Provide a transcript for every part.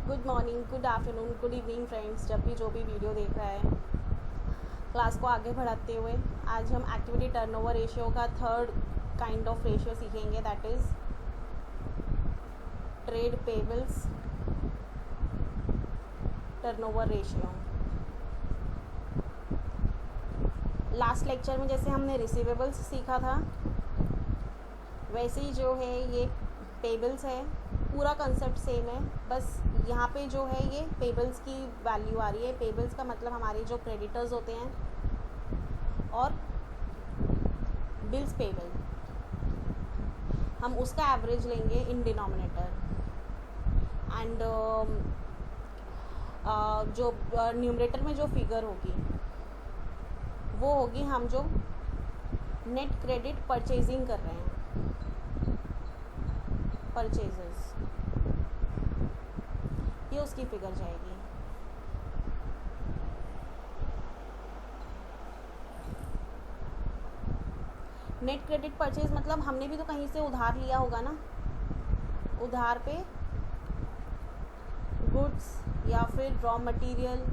Good morning, good afternoon, good evening friends. जब भी जो भी वीडियो देख रहा है, क्लास को आगे बढ़ाते हुए आज हम एक्टिविटी टर्नओवर रेशियो का थर्ड काइंड ऑफ रेशियो सीखेंगे, that is trade payables turnover ratio. Last lecture में जैसे हमने रिसीवेबल्स सीखा था, वैसे ही जो है ये पेबल्स है। पूरा कंसेप्ट सेम है, बस यहाँ पे जो है ये पेबल्स की वैल्यू आ रही है। पेबल्स का मतलब हमारे जो क्रेडिटर्स होते हैं और बिल्स पेबल, हम उसका एवरेज लेंगे इन डिनोमिनेटर। एंड जो न्यूमरेटर में जो फिगर होगी वो होगी हम जो नेट क्रेडिट परचेजिंग कर रहे हैं, परचेजेस, ये उसकी फिगर जाएगी। नेट क्रेडिट परचेज मतलब हमने भी तो कहीं से उधार लिया होगा ना, उधार पे गुड्स या फिर रॉ मटेरियल,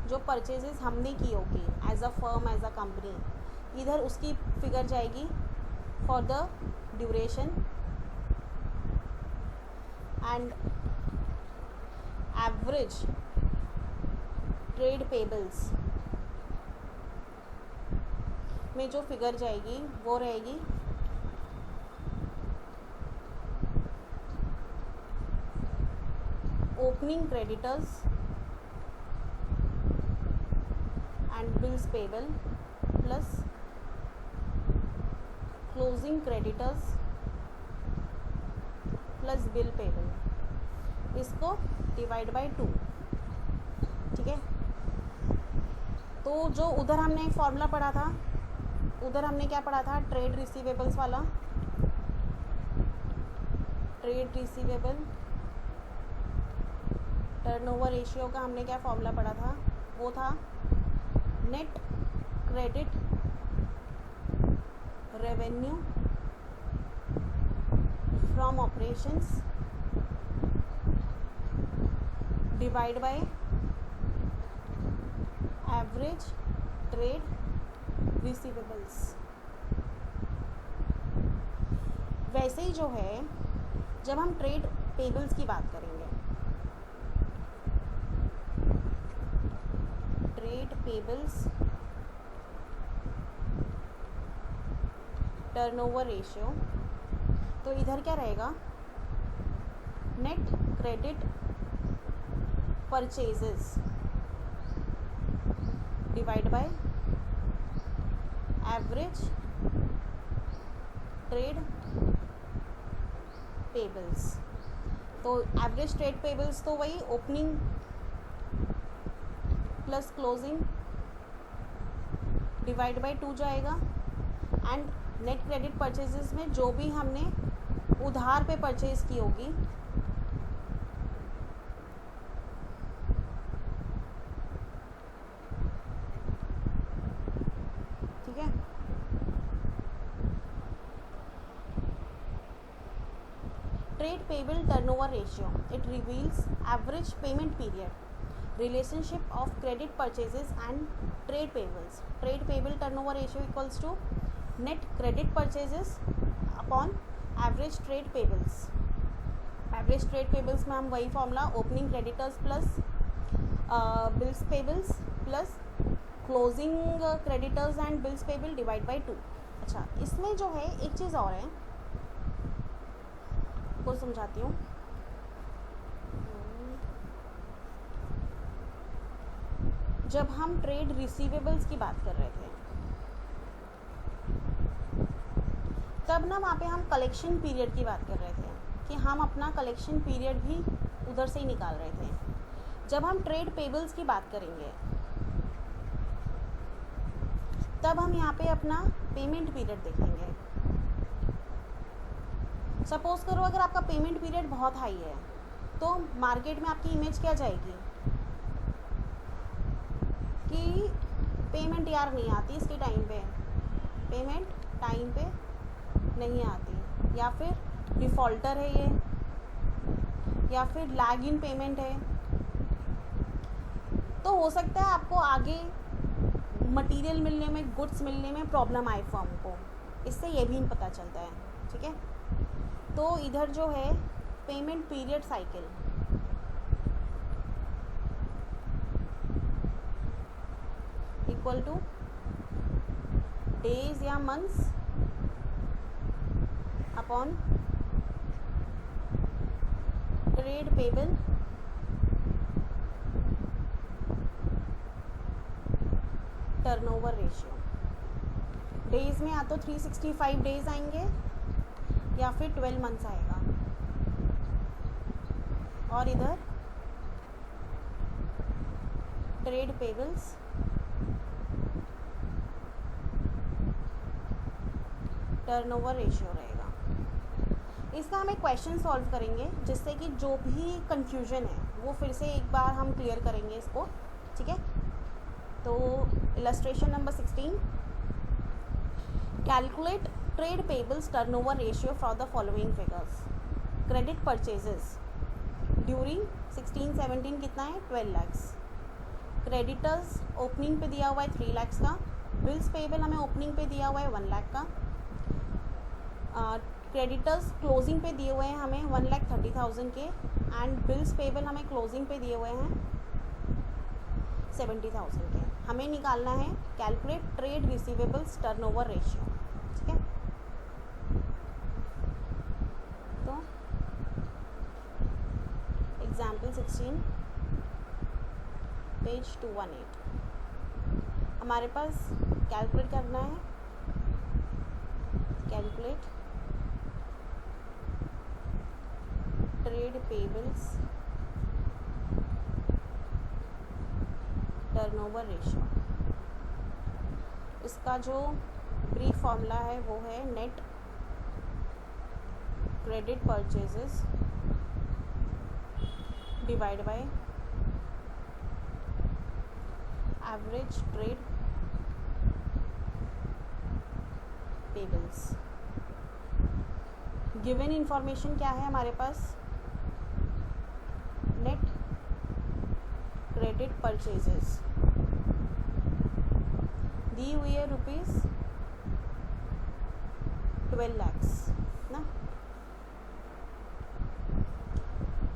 जो परचेजेस हमने की होगी as a firm, as a company, इधर उसकी फिगर जाएगी for the duration. And average trade payables में जो फिगर जाएगी वो रहेगी opening creditors and bills payable plus closing creditors plus bill payable, इसको डिवाइड बाय 2। ठीक है, तो जो उधर हमने एक फॉर्मूला पढ़ा था, उधर हमने क्या पढ़ा था, ट्रेड रिसीवेबल्स वाला। ट्रेड रिसीवेबल टर्नओवर रेशियो का हमने क्या फॉर्मूला पढ़ा था, वो था net credit revenue from operations divide by average trade receivables. वैसे ही जो है, जब हम ट्रेड पेबल्स की बात करेंगे, ट्रेड पेबल्स टर्नओवर रेशियो, तो इधर क्या रहेगा, net credit purchases divide by average trade pebbles. तो एवरेज ट्रेड पेबल्स तो वही opening plus closing divide by 2 जाएगा। एंड नेट क्रेडिट परचेजेस में जो भी हमने उधार पे परचेज की होगी, ठीक है। Trade payable turnover ratio, it reveals average payment period, relationship of credit purchases and trade payables. Trade payable turnover ratio equals to net credit purchases upon average trade payables. Average trade payables में हम वही formula, opening creditors plus bills payables plus closing creditors and bills payable divide by 2। अच्छा, इसमें जो है एक चीज़ और है, आपको समझाती हूँ। जब हम ट्रेड रिसीवेबल्स की बात कर रहे थे, तब ना वहाँ पे हम कलेक्शन पीरियड की बात कर रहे थे कि हम अपना कलेक्शन पीरियड भी उधर से ही निकाल रहे थे। जब हम ट्रेड पेबल्स की बात करेंगे, तब हम यहाँ पे अपना पेमेंट पीरियड देखेंगे। सपोज करो अगर आपका पेमेंट पीरियड बहुत हाई है, तो मार्केट में आपकी इमेज क्या जाएगी कि पेमेंट यार नहीं आती इसके टाइम पे, पेमेंट टाइम पे नहीं आती। या फिर डिफ़ॉल्टर है ये, या फिर लैग इन पेमेंट है। तो हो सकता है आपको आगे मटेरियल मिलने में, गुड्स मिलने में प्रॉब्लम आए फर्म को, इससे ये भी पता चलता है। ठीक है, तो इधर जो है payment period cycle, equal to days या months upon trade payable turnover ratio. Days में या तो 365 डेज आएंगे या फिर 12 मंथ्स आएगा, और इधर ट्रेड पेबल्स टर्नओवर रेशियो रहेगा। इसका हम एक क्वेश्चन सॉल्व करेंगे जिससे कि जो भी कंफ्यूजन है वो फिर से एक बार हम क्लियर करेंगे इसको। ठीक है, तो illustration number 16, calculate trade payables turnover ratio for the following figures. Credit purchases during 16-17 कितना है, 12 लाख्स। क्रेडिटर्स ओपनिंग पे दिया हुआ है 3 लाख्स का। बिल्स पेबल हमें ओपनिंग पे दिया हुआ है 1 लाख का। क्रेडिटर्स क्लोजिंग पे दिए हुए हैं हमें 1,30,000 के, एंड बिल्स पेबल हमें क्लोजिंग पे दिए हुए हैं 70,000 के। हमें निकालना है calculate trade receivables turnover ratio. ठीक है, तो एग्जाम्पल 16 पेज 218 हमारे पास कैलकुलेट करना है, calculate trade payables turnover ratio. इसका जो ब्रीफ फॉर्मूला है वो है net credit purchases divide by average trade pebbles. Given information क्या है हमारे पास, नेट क्रेडिट परचेजेस दी हुई है ₹12 लाख्स ना,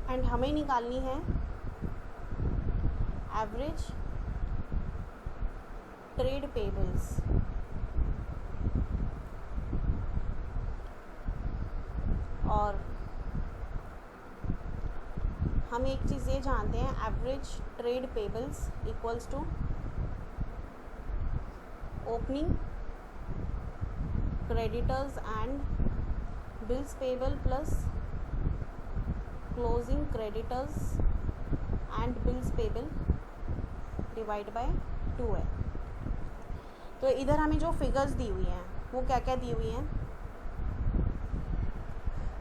एंड हमें निकालनी है एवरेज ट्रेड पेबल्स। और हम एक चीज़ ये जानते हैं, average trade payables equals to opening creditors and bills payable plus closing creditors and bills payable divide by 2 है। तो इधर हमें जो फिगर्स दी हुई हैं वो क्या क्या दी हुई हैं,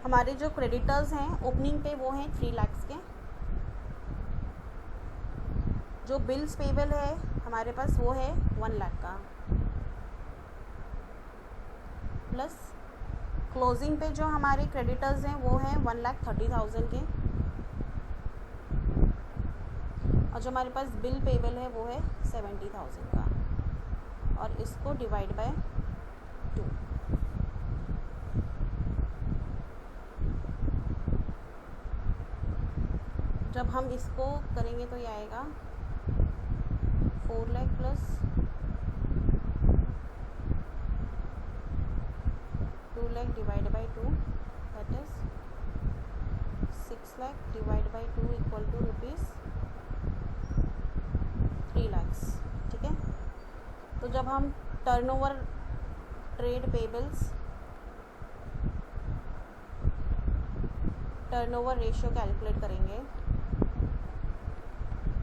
हमारे जो क्रेडिटर्स हैं ओपनिंग पे वो हैं 3 लाख्स के। जो बिल्स पेबल है हमारे पास वो है 1 लाख का, प्लस क्लोजिंग पे जो हमारे क्रेडिटर्स हैं वो हैं 1,30,000 के, और जो हमारे पास बिल पेबल है वो है 70,000 का, और इसको डिवाइड बाय 2। जब हम इसको करेंगे तो ये आएगा 4 lakh plus 2 lakh divide by 2, that is 6 lakh divide by 2 equal to ₹3 lakhs. ठीक है, तो जब हम turnover trade payables turnover ratio calculate करेंगे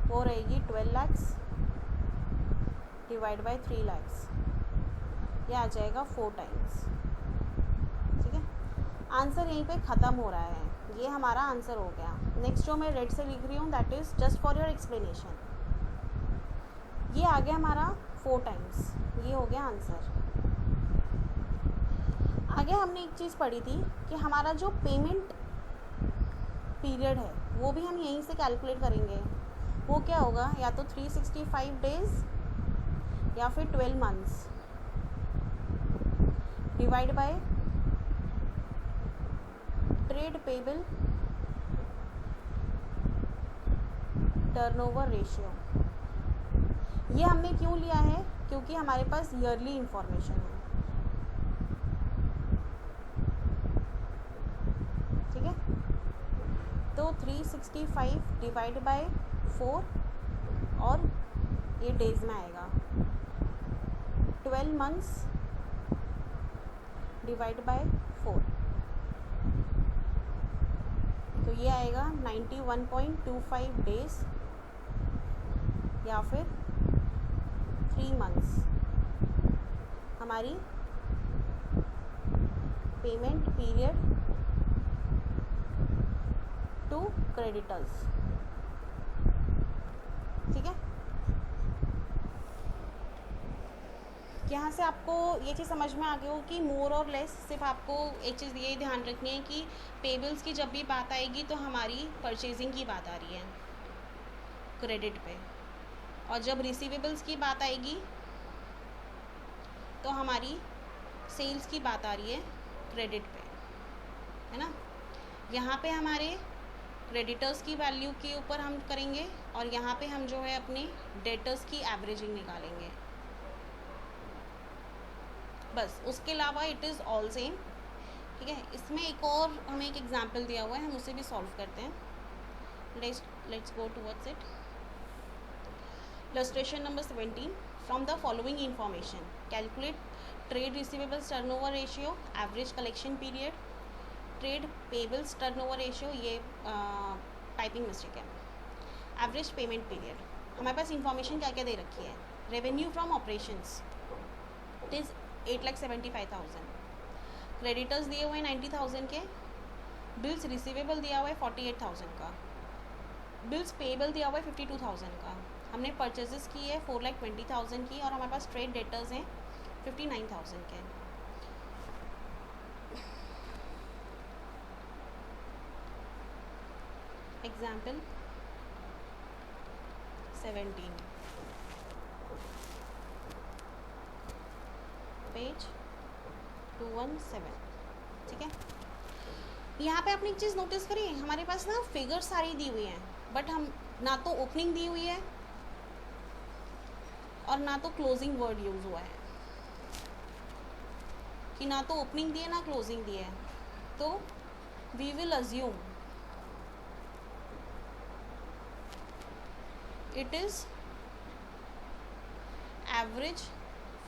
वो रहेगी 12 लाख्स डिवाइड बाय 3 लाख्स, ये आ जाएगा 4 टाइम्स। ठीक है, आंसर यहीं पे ख़त्म हो रहा है, ये हमारा आंसर हो गया। नेक्स्ट जो मैं रेड से लिख रही हूँ that is just for your explanation, ये आ गया हमारा 4 टाइम्स, ये हो गया आंसर। आगे हमने एक चीज़ पढ़ी थी कि हमारा जो पेमेंट पीरियड है वो भी हम यहीं से कैलकुलेट करेंगे। वो क्या होगा, या तो 365 डेज या फिर 12 months divide by trade payable turnover ratio. ये हमने क्यों लिया है, क्योंकि हमारे पास ईयरली इंफॉर्मेशन है। ठीक है, तो 365 डिवाइड बाय 4 और ये डेज में आएगा, 12 मंथ्स डिवाइड बाय 4, तो ये आएगा 91.25 डेज या फिर 3 मंथ्स हमारी पेमेंट पीरियड टू क्रेडिटर्स। ठीक है, यहाँ से आपको ये चीज़ समझ में आ गई हो कि मोर और लेस सिर्फ आपको एक चीज़ ये ध्यान रखनी है कि पेबल्स की जब भी बात आएगी तो हमारी परचेजिंग की बात आ रही है क्रेडिट पे, और जब रिसीवेबल्स की बात आएगी तो हमारी सेल्स की बात आ रही है क्रेडिट पे, है ना। यहाँ पे हमारे क्रेडिटर्स की वैल्यू के ऊपर हम करेंगे और यहाँ पे हम जो है अपने डेटर्स की एवरेजिंग निकालेंगे, बस। उसके अलावा इट इज़ ऑल सेम। ठीक है, इसमें एक और हमें एक एग्जांपल दिया हुआ है, हम उसे भी सॉल्व करते हैं। Let's go towards it. Illustration number 17. From the following information, calculate trade receivables turnover ratio, average collection period, trade payables turnover ratio, ये टाइपिंग मिस्टेक है, एवरेज पेमेंट पीरियड। हमारे पास इंफॉर्मेशन क्या क्या दे रखी है। Revenue from operations it is 8,75,000, creditors दिए हुए हैं 90,000 के, बिल्स रिसीवेबल दिया हुआ है 48,000 का, बिल्स पेएबल दिया हुआ है 52,000 का, हमने परचेजेस की है 4,20,000 की, और हमारे पास ट्रेड डेटर्स हैं 59,000 के। Example 17, page 217। ठीक है, यहाँ पे आपने एक चीज़ नोटिस करी, हमारे पास ना फिगर सारी दी हुई हैं, बट हम ना तो ओपनिंग दी हुई है और ना तो क्लोजिंग वर्ड यूज़ हुआ है, कि ना तो ओपनिंग दी है ना क्लोजिंग दी है। तो we will assume it is average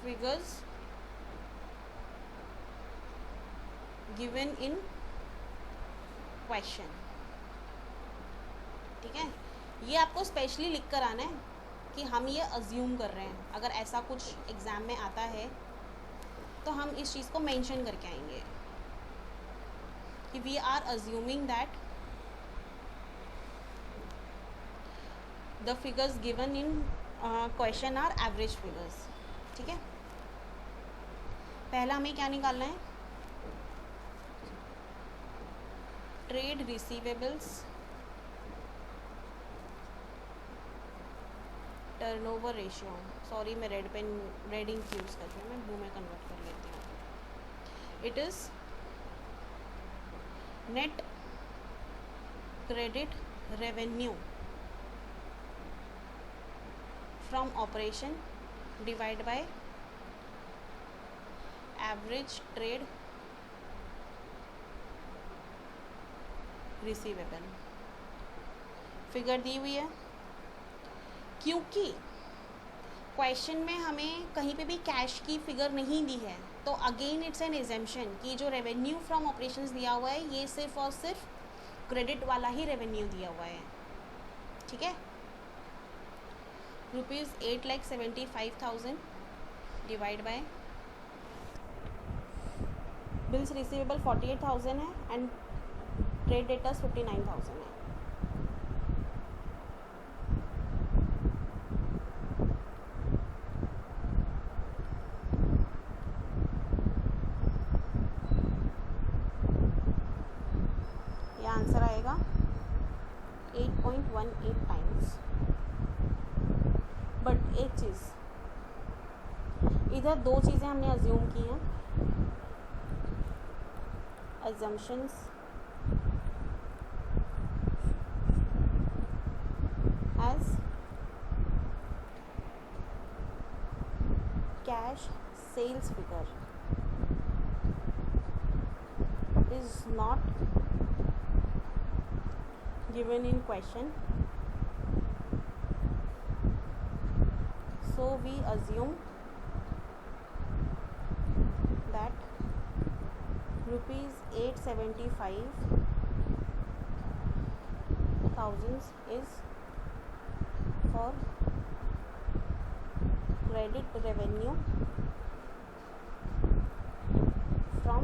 figures given in question. ठीक है, ये आपको स्पेशली लिख कर आना है कि हम ये अज्यूम कर रहे हैं। अगर ऐसा कुछ एग्ज़ाम में आता है तो हम इस चीज़ को मेंशन करके आएंगे कि we are assuming that the figures given in question are average figures. ठीक है, पहला हमें क्या निकालना है, trade receivables turnover ratio. Sorry, मैं रेड इंक यूज़ कर रही हूँ, मैं ब्लू में कन्वर्ट कर लेती हूँ। It is net credit revenue from operation divide by average trade receivable. Figure दी हुई है, क्योंकि क्वेश्चन में हमें कहीं पे भी कैश की फिगर नहीं दी है, तो अगेन इट्स एन एजम्पशन कि जो रेवेन्यू फ्रॉम ऑपरेशंस दिया हुआ है ये सिर्फ और सिर्फ क्रेडिट वाला ही रेवेन्यू दिया हुआ है। ठीक है, ₹8,75,000 डिवाइड बाय बिल्स रिसीवेबल 48,000 है एंड ट्रेड डेटर्स 59,000 है। आंसर आएगा 8.18 टाइम्स। बट एक चीज़, इधर दो चीज़ें हमने अज्यूम की हैं, assumptions as cash sales figure is not given in question, so we assume that rupees 875,000 is for credit revenue from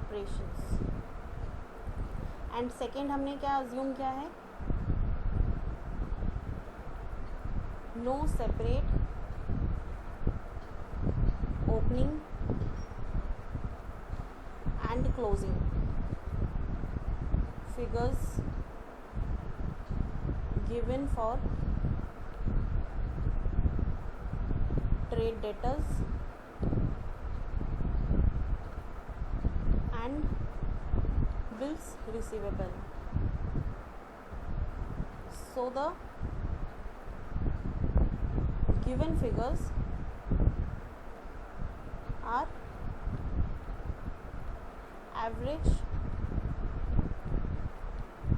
operations। And second हमने क्या अज्यूम किया है, no separate opening and closing figures given for trade debtors and bills receivable। So the given figures are average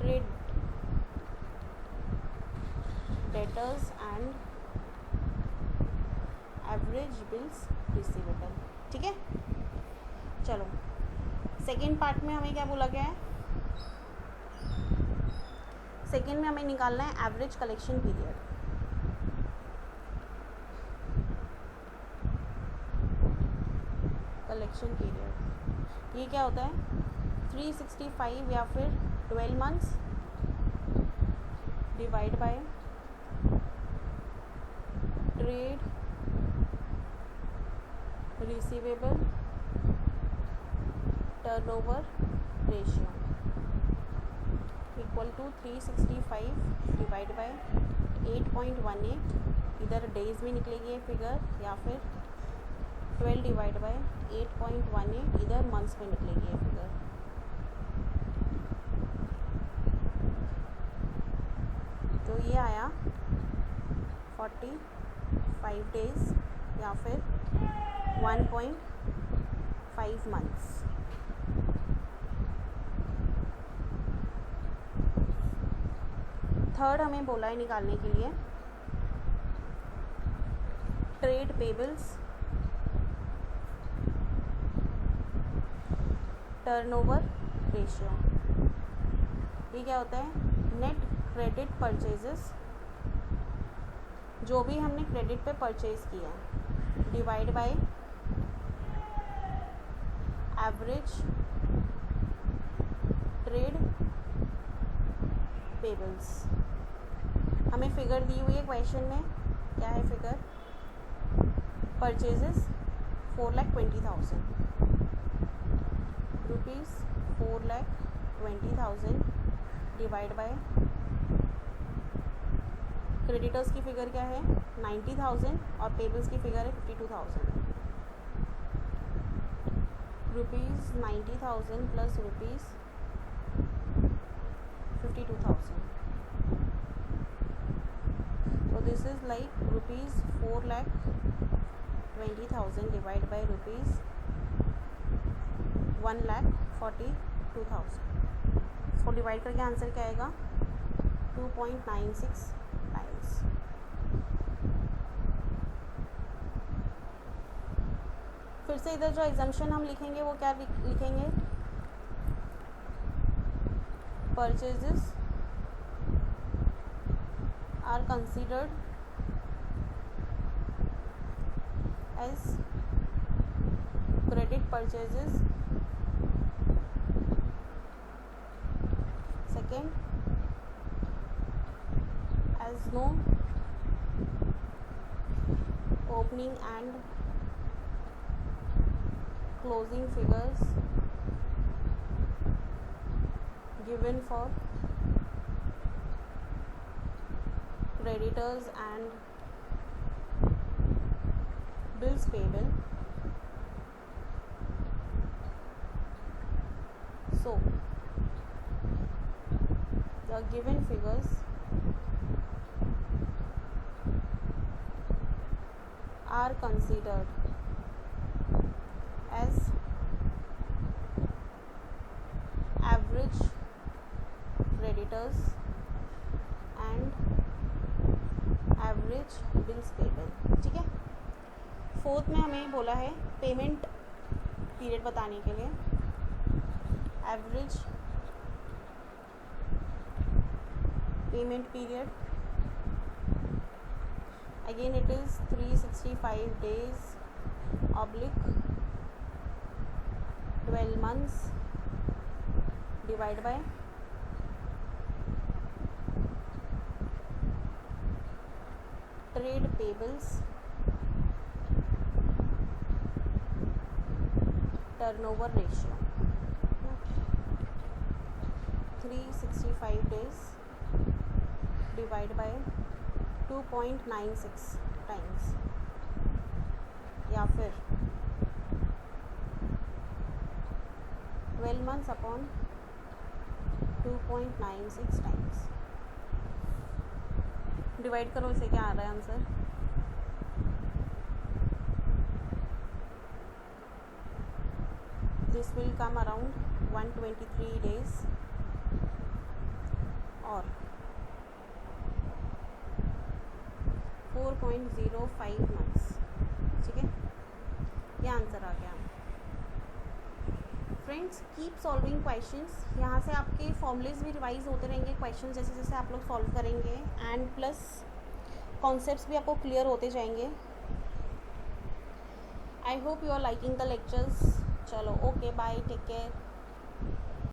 trade debtors and average bills receivable। ठीक है, चलो second part में हमें क्या बोला गया है, सेकेंड में हमें निकालना है average collection period. Collection period ये क्या होता है, 365 या फिर 12 months divide by trade receivable turnover ratio equal to 365 divide by 8.18, इधर डेज में निकलेगी ये फिगर, या फिर 12 डिवाइड बाय 8.18 इधर मंथ्स में निकलेगी ये फिगर। तो ये आया 45 डेज या फिर 1.5 मंथ्स। थर्ड हमें बोला है निकालने के लिए ट्रेड पेबल्स टर्नओवर रेशियो। ये क्या होता है, नेट क्रेडिट परचेजेस, जो भी हमने क्रेडिट पे परचेज किया divide by average trade pebbles. हमें फिगर दी हुई है क्वेश्चन में, क्या है figure, purchases 4,20,000 rupees, 4,20,000 divide by creditors की फिगर क्या है 90,000 और पेबल्स की फिगर है 52,000। Rupees 90,000 plus rupees 52,000, so this is like rupees 4,20,000 divided by rupees 1,42,000। इसको डिवाइड करके आंसर क्या आएगा 2.96 टाइम्स। फिर से इधर जो एग्जाम्पशन हम लिखेंगे वो क्या लिखेंगे, purchases are considered as credit purchases। Second, as no opening and closing figures given for creditors and bills payable. So the given figures are considered as average creditors and average bills payable. ठीक है. Fourth में हमें बोला है payment period बताने के लिए average payment period. Again it is 365 days oblique 12 months divide by trade payables turnover ratio. 365 days divide by 2.96 times या फिर 12 months अपॉन 2.96 टाइम्स. डिवाइड करो, इसे क्या आ रहा है answer. This will come around 123 days और 4.05 months. ठीक है, ये आंसर आ गया. Friends, keep solving questions. यहाँ से आपके फॉर्मूलेज भी रिवाइज होते रहेंगे क्वेश्चन जैसे जैसे आप लोग सॉल्व करेंगे एंड प्लस कॉन्सेप्ट्स भी आपको क्लियर होते जाएंगे. I hope you are liking the lectures. चलो, ओके, बाय, टेक केयर.